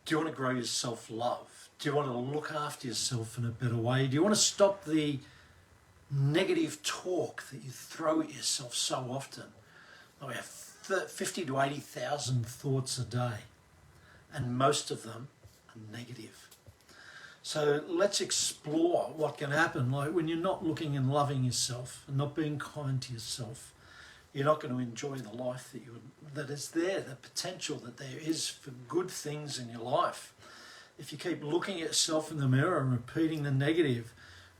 Do you want to grow your self-love? Do you want to look after yourself in a better way? Do you want to stop the negative talk that you throw at yourself so often? We have 50 to 80,000 thoughts a day, and most of them are negative. So let's explore what can happen. Like when you're not looking and loving yourself and not being kind to yourself, you're not going to enjoy the life that is there, the potential that there is for good things in your life. If you keep looking at yourself in the mirror and repeating the negative,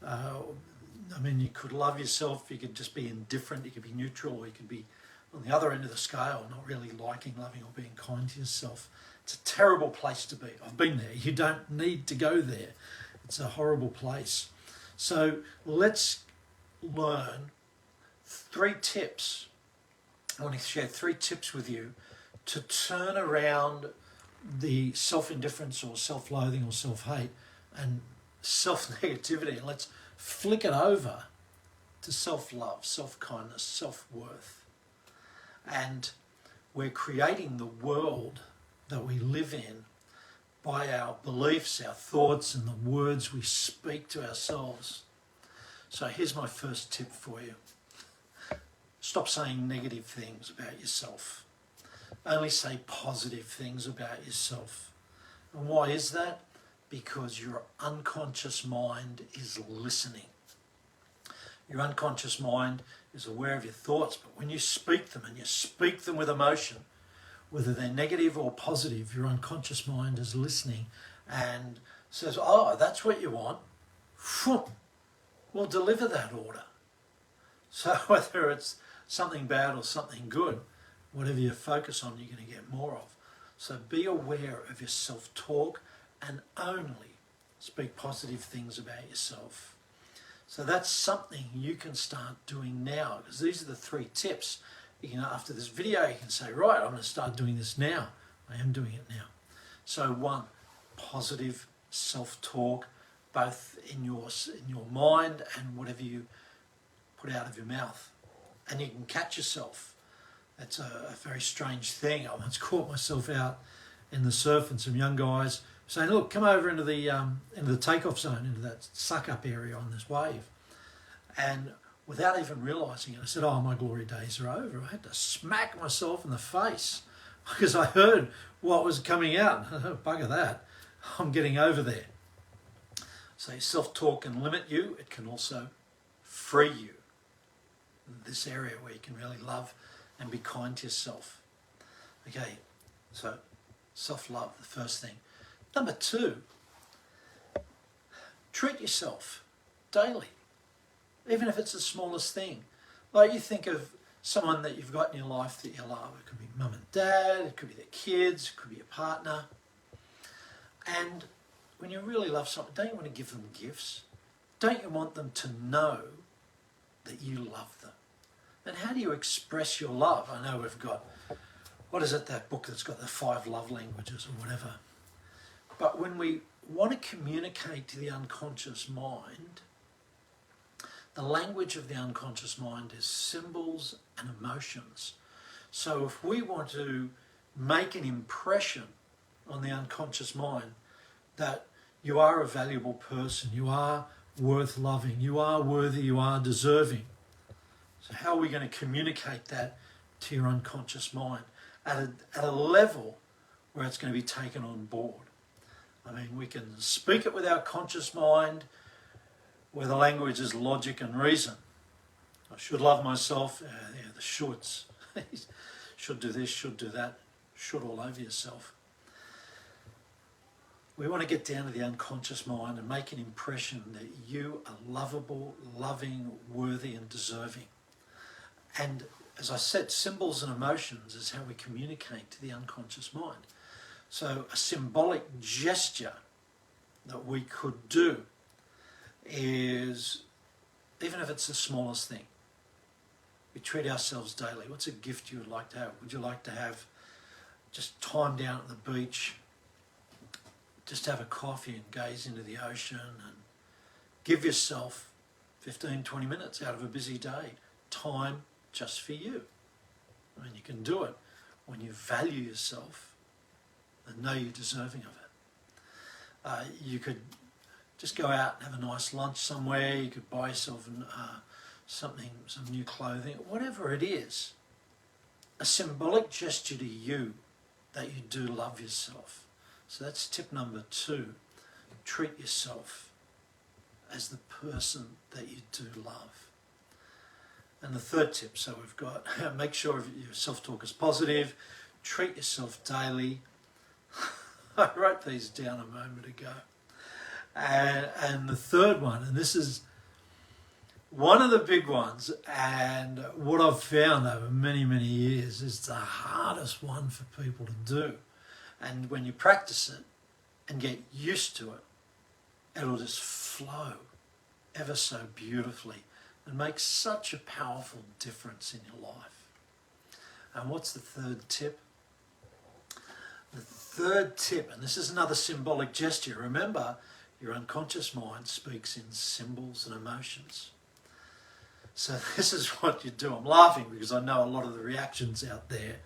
you could love yourself, you could just be indifferent, you could be neutral, or you could be on the other end of the scale, not really liking, loving, or being kind to yourself. It's a terrible place to be. I've been there. You don't need to go there. It's a horrible place. So let's learn 3 tips. I want to share 3 tips with you to turn around the self-indifference or self-loathing or self-hate and self-negativity, and let's flick it over to self-love, self-kindness, self-worth. And we're creating the world that we live in by our beliefs, our thoughts, and the words we speak to ourselves. So here's my first tip for you. Stop saying negative things about yourself. Only say positive things about yourself. And why is that? Because your unconscious mind is listening. Your unconscious mind is aware of your thoughts, but when you speak them, and you speak them with emotion, whether they're negative or positive, your unconscious mind is listening and says, oh, that's what you want. We'll deliver that order. So whether it's something bad or something good, whatever you focus on, you're going to get more of. So be aware of your self-talk and only speak positive things about yourself. So that's something you can start doing now, because these are the 3 tips. After this video, you can say, right, I'm going to start doing this now. I am doing it now. So 1, positive self-talk, both in your mind and whatever you put out of your mouth. And you can catch yourself. That's a very strange thing. I once caught myself out in the surf and some young guys saying, look, come over into the takeoff zone, into that suck-up area on this wave. And without even realising it, I said, oh, my glory days are over. I had to smack myself in the face because I heard what was coming out. Bugger that. I'm getting over there. So self-talk can limit you. It can also free you. This area where you can really love and be kind to yourself. Okay, so self-love, the first thing. Number 2, treat yourself daily, even if it's the smallest thing. Like you think of someone that you've got in your life that you love. It could be mum and dad, it could be their kids, it could be a partner. And when you really love someone, don't you want to give them gifts? Don't you want them to know that you love them? And how do you express your love? I know we've got, what is it, that book that's got the 5 love languages or whatever. But when we want to communicate to the unconscious mind, the language of the unconscious mind is symbols and emotions. So if we want to make an impression on the unconscious mind that you are a valuable person, you are worth loving, you are worthy, you are deserving. So how are we going to communicate that to your unconscious mind at a level where it's going to be taken on board? I mean, we can speak it with our conscious mind where the language is logic and reason. I should love myself, the shoulds. Should do this, should do that, should all over yourself. We want to get down to the unconscious mind and make an impression that you are lovable, loving, worthy and deserving. And as I said, symbols and emotions is how we communicate to the unconscious mind. So a symbolic gesture that we could do is, even if it's the smallest thing, we treat ourselves daily. What's a gift you would like to have? Would you like to have just time down at the beach, just have a coffee and gaze into the ocean and give yourself 15, 20 minutes out of a busy day, time just for you? I mean, you can do it when you value yourself and know you're deserving of it. You could just go out and have a nice lunch somewhere. You could buy yourself something, some new clothing, whatever it is. A symbolic gesture to you that you do love yourself. So that's tip number 2. Treat yourself as the person that you do love. And the third tip, so we've got, make sure your self-talk is positive, treat yourself daily. I wrote these down a moment ago. And the third one, and this is one of the big ones, and what I've found over many, many years is the hardest one for people to do. And when you practice it and get used to it, it'll just flow ever so beautifully and make such a powerful difference in your life. And what's the third tip? The third tip, and this is another symbolic gesture. Remember, your unconscious mind speaks in symbols and emotions. So this is what you do. I'm laughing because I know a lot of the reactions out there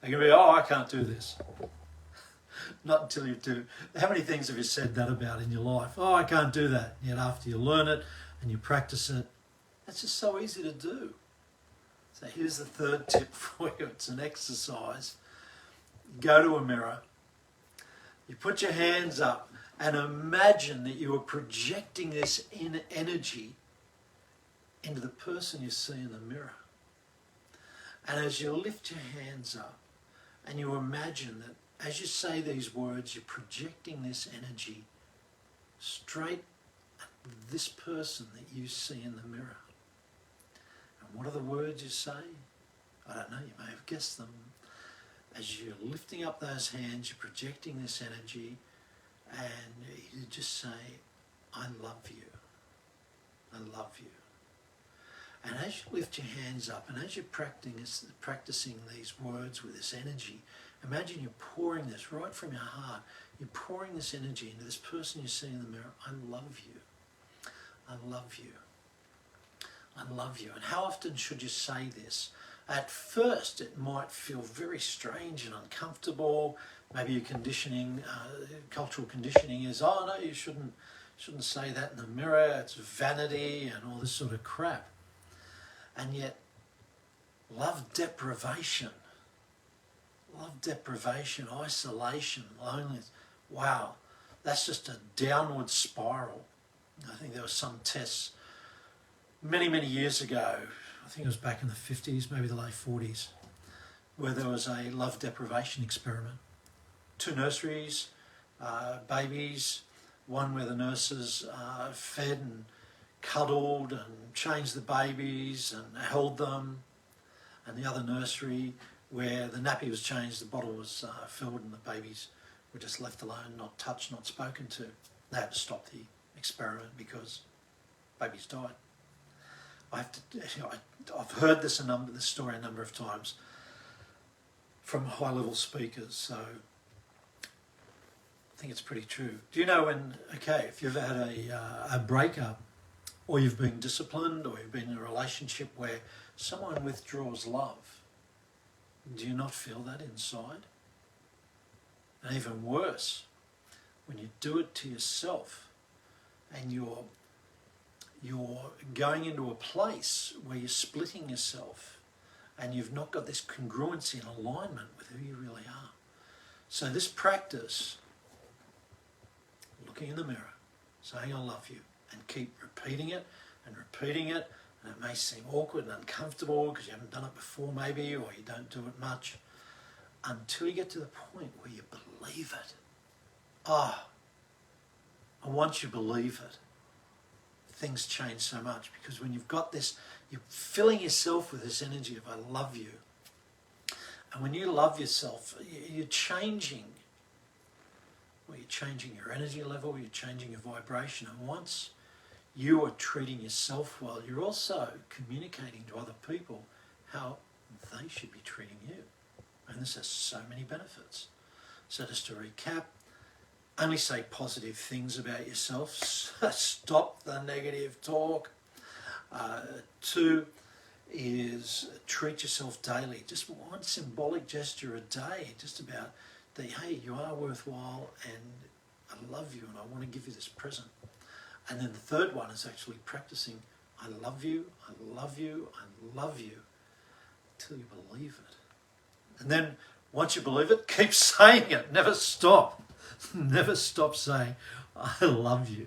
are going to be, oh, I can't do this. Not until you do. How many things have you said that about in your life? Oh, I can't do that. Yet after you learn it and you practice it, it's just so easy to do. So here's the third tip for you. It's an exercise. Go to a mirror. You put your hands up and imagine that you are projecting this inner energy into the person you see in the mirror. And as you lift your hands up and you imagine that as you say these words, you're projecting this energy straight at this person that you see in the mirror. And what are the words you say? I don't know, you may have guessed them. As you're lifting up those hands, you're projecting this energy, and you just say, I love you. I love you. And as you lift your hands up and as you're practicing these words with this energy, imagine you're pouring this right from your heart. You're pouring this energy into this person you see in the mirror. I love you. I love you. I love you. And how often should you say this? At first, it might feel very strange and uncomfortable. Maybe your conditioning, cultural conditioning is, oh no, you shouldn't say that in the mirror. It's vanity and all this sort of crap. And yet, love deprivation, isolation, loneliness, wow, that's just a downward spiral. I think there were some tests many, many years ago, I think it was back in the 50s, maybe the late 40s, where there was a love deprivation experiment. 2 nurseries, babies, one where the nurses fed and cuddled and changed the babies and held them, and the other nursery where the nappy was changed, the bottle was filled, and the babies were just left alone, not touched, not spoken to. They had to stop the experiment because babies died. I've heard this story a number of times from high-level speakers, so I think it's pretty true. Do you know if you've had a breakup, or you've been disciplined, or you've been in a relationship where someone withdraws love, do you not feel that inside? And even worse, when you do it to yourself and you're going into a place where you're splitting yourself and you've not got this congruency and alignment with who you really are. So this practice, looking in the mirror, saying I love you, and keep repeating it, and it may seem awkward and uncomfortable because you haven't done it before maybe, or you don't do it much, until you get to the point where you believe it. And once you believe it, things change so much, because when you've got this, you're filling yourself with this energy of I love you. And when you love yourself, you're changing. Well, you're changing your energy level, you're changing your vibration. And once you are treating yourself well, you're also communicating to other people how they should be treating you. And this has so many benefits. So just to recap, only say positive things about yourself. Stop the negative talk. 2 is treat yourself daily. Just one symbolic gesture a day, just about that, hey, you are worthwhile and I love you and I want to give you this present. And then the third one is actually practicing, I love you, I love you, I love you, till you believe it. And then once you believe it, keep saying it. Never stop. Never stop saying, I love you.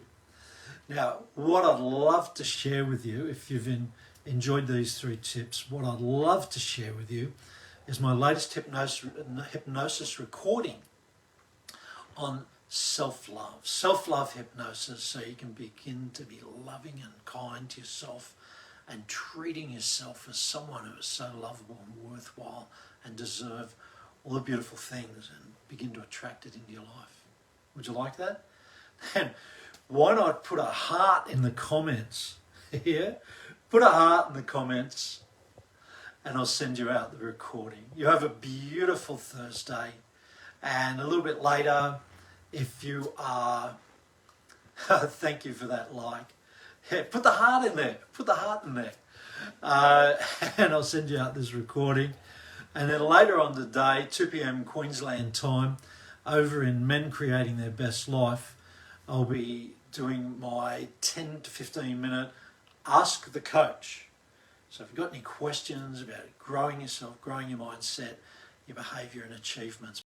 Now, what I'd love to share with you, if you've enjoyed these 3 tips, what I'd love to share with you is my latest hypnosis recording on self-love. Self-love hypnosis, so you can begin to be loving and kind to yourself and treating yourself as someone who is so lovable and worthwhile and deserve all the beautiful things and begin to attract it into your life. Would you like that? And why not put a heart in the comments here? Put a heart in the comments and I'll send you out the recording. You have a beautiful Thursday, and a little bit later, if you are, thank you for that like. Yeah, put the heart in there. Put the heart in there. And I'll send you out this recording. And then later on today, 2 p.m. Queensland time, over in Men Creating Their Best Life, I'll be doing my 10 to 15 minute Ask the Coach. So if you've got any questions about growing yourself, growing your mindset, your behaviour and achievements,